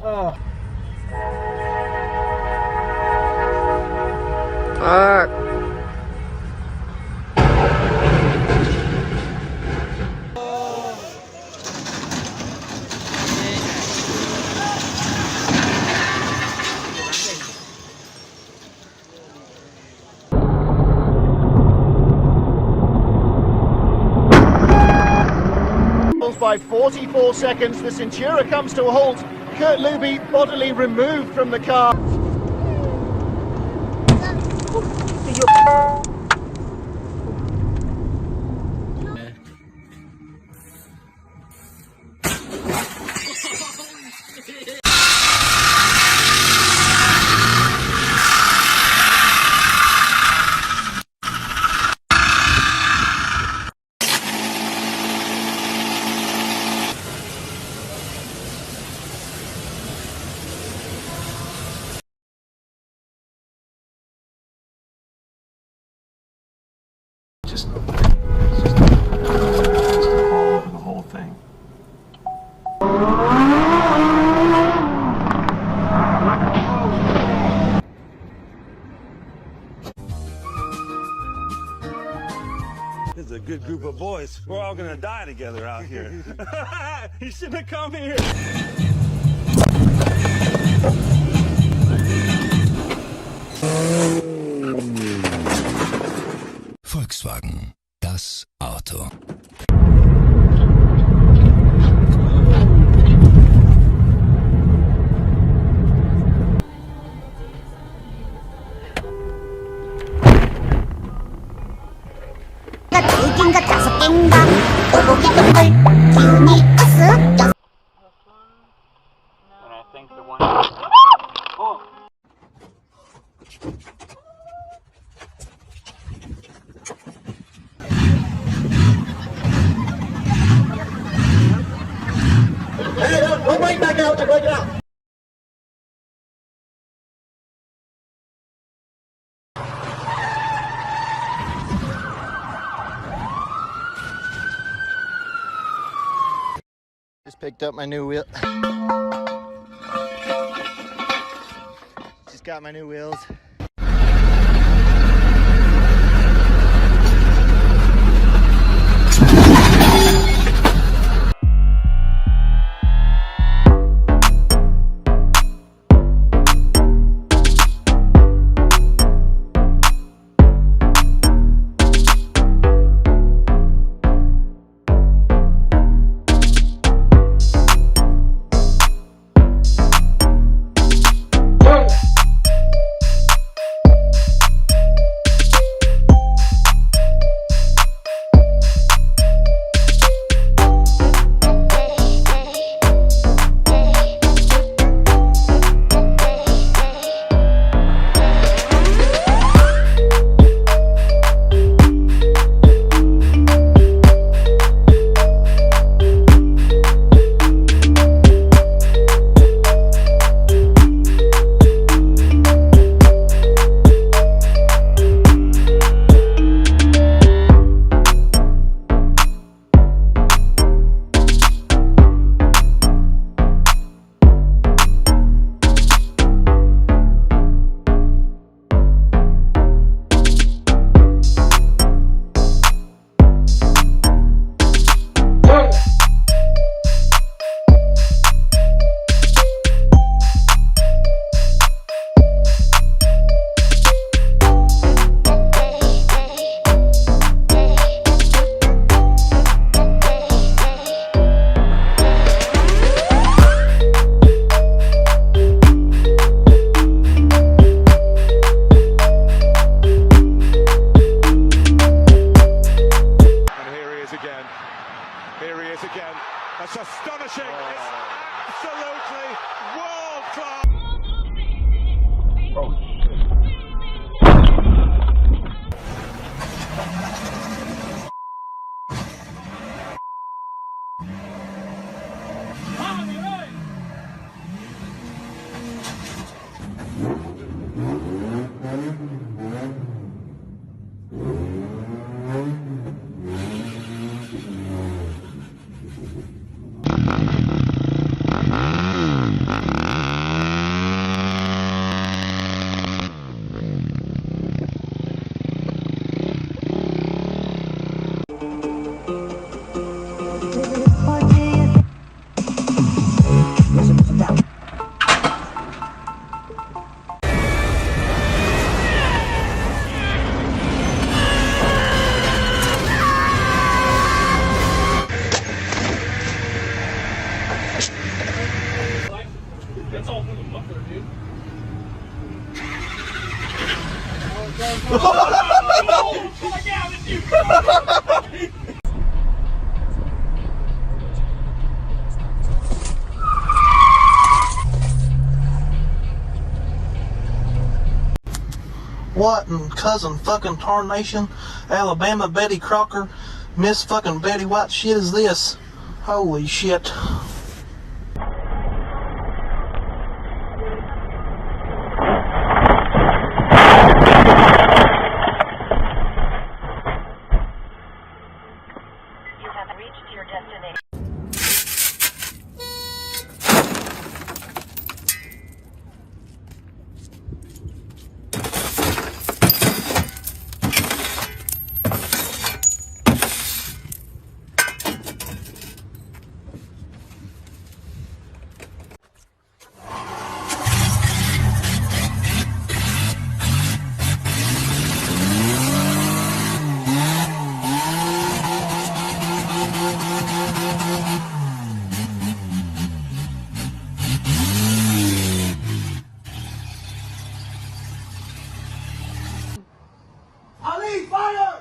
Oh. By 44 seconds, the Centura comes to a halt. Kurt Luby bodily removed from the car. Just all over the whole thing. This is a good group of boys. We're all gonna die together out here. You shouldn't have come here. Volkswagen, das Auto. 두개인가 5개인가 오고기 동물 기운이 으쓱 And I think the one. Oh. Hey, don't wait back out, break it out. Just picked up my new wheel. Just got my new wheels. astonishing. It's absolutely world class. What in cousin fucking tarnation, Alabama Betty Crocker, Miss fucking Betty White shit is this? Holy shit. You have reached your destination. Ali, fire!